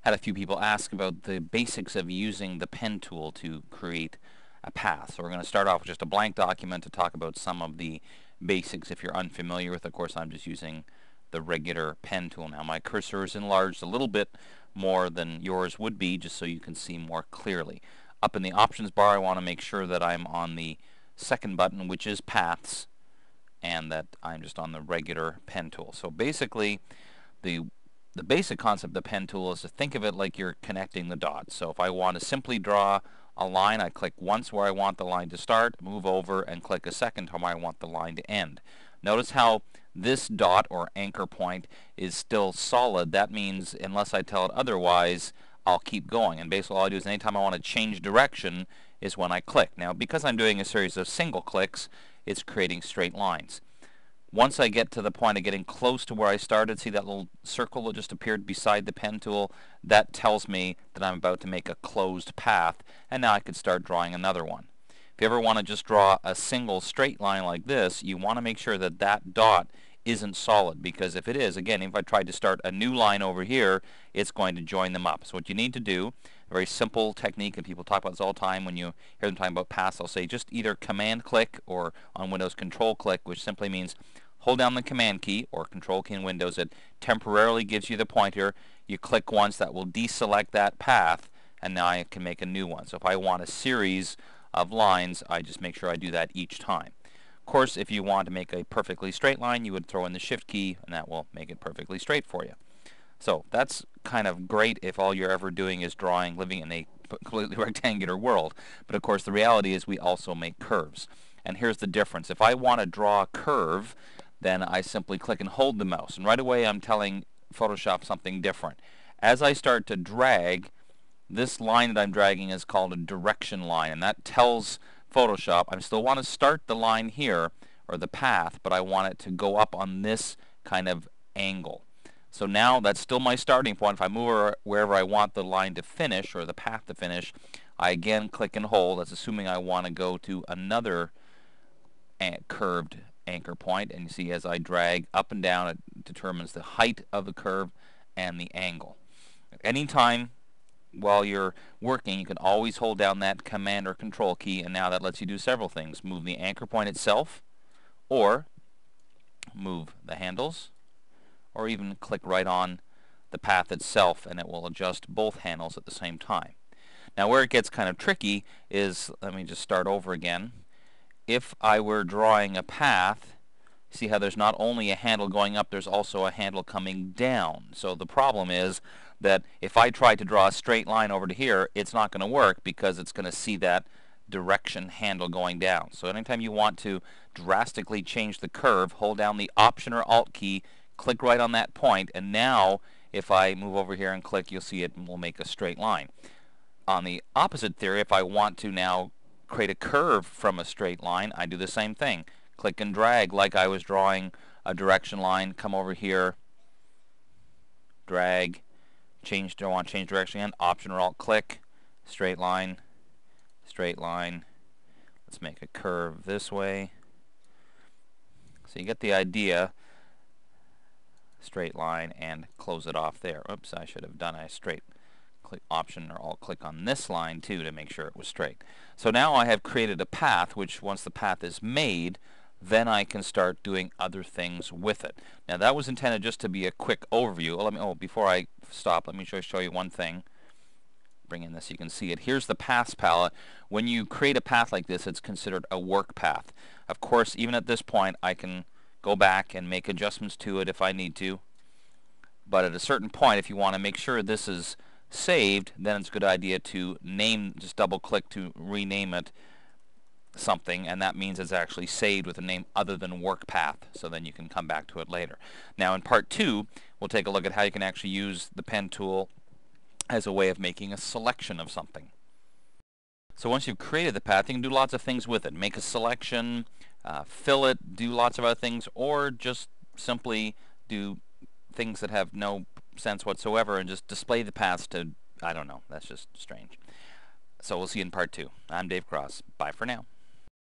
had a few people ask about the basics of using the pen tool to create a path. So we're going to start off with just a blank document to talk about some of the basics if you're unfamiliar with. Of course, I'm just using the regular pen tool now. My cursor is enlarged a little bit more than yours would be, just so you can see more clearly. Up in the options bar, I want to make sure that I'm on the second button, which is paths, and that I'm just on the regular pen tool. So basically, the basic concept of the pen tool is to think of it like you're connecting the dots. So if I want to simply draw a line, I click once where I want the line to start, move over, and click a second where I want the line to end. Notice how this dot or anchor point is still solid. That means unless I tell it otherwise, I'll keep going. And basically all I do is anytime I want to change direction is when I click. Now because I'm doing a series of single clicks, it's creating straight lines. Once I get to the point of getting close to where I started, see that little circle that just appeared beside the pen tool? That tells me that I'm about to make a closed path, and now I could start drawing another one. If you ever want to just draw a single straight line like this, you want to make sure that that dot isn't solid, because if it is, again, if I tried to start a new line over here, it's going to join them up. So what you need to do, a very simple technique, and people talk about this all the time when you hear them talking about paths, they'll say just either command click or on Windows control click, which simply means hold down the command key or control key in Windows. It temporarily gives you the pointer. You click once, that will deselect that path, and now I can make a new one. So if I want a series of lines, I just make sure I do that each time. Of course, if you want to make a perfectly straight line, you would throw in the shift key, and that will make it perfectly straight for you. So that's kind of great if all you're ever doing is drawing, living in a completely rectangular world. But of course, the reality is we also make curves. And here's the difference. If I want to draw a curve, then I simply click and hold the mouse. And right away I'm telling Photoshop something different. As I start to drag, this line that I'm dragging is called a direction line. And that tells Photoshop I still want to start the line here, or the path, but I want it to go up on this kind of angle. So now that's still my starting point. If I move wherever I want the line to finish, or the path to finish, I again click and hold. That's assuming I want to go to another curved anchor point, and you see as I drag up and down, it determines the height of the curve and the angle. Anytime while you're working, you can always hold down that command or control key, and now that lets you do several things. Move the anchor point itself, or move the handles, or even click right on the path itself, and it will adjust both handles at the same time. Now where it gets kind of tricky is, let me just start over again. If I were drawing a path, see how there's not only a handle going up, there's also a handle coming down. So the problem is that if I try to draw a straight line over to here, it's not going to work because it's going to see that direction handle going down. So anytime you want to drastically change the curve, hold down the Option or Alt key, click right on that point, and now if I move over here and click, you'll see it will make a straight line. On the opposite theory, if I want to now create a curve from a straight line, I do the same thing. Click and drag like I was drawing a direction line, come over here, drag, change, do I want to change direction again, Option or Alt click, straight line, straight line. Let's make a curve this way. So you get the idea. Straight line, and close it off there. Oops, I should have done a straight click Option or Alt click on this line too to make sure it was straight. So now I have created a path, which once the path is made, then I can start doing other things with it. Now that was intended just to be a quick overview. Before I stop, let me show you one thing. Bring in this so you can see it. Here's the paths palette. When you create a path like this, it's considered a work path. Of course, even at this point, I can go back and make adjustments to it if I need to. But at a certain point, if you want to make sure this is saved, then it's a good idea to just double click to rename it something, and that means it's actually saved with a name other than work path, so then you can come back to it later. Now in part 2, we'll take a look at how you can actually use the pen tool as a way of making a selection of something. So once you've created the path, you can do lots of things with it. Make a selection, fill it, do lots of other things, or just simply do things that have no sense whatsoever and just display the paths to, I don't know, that's just strange. So we'll see you in part 2. I'm Dave Cross. Bye for now.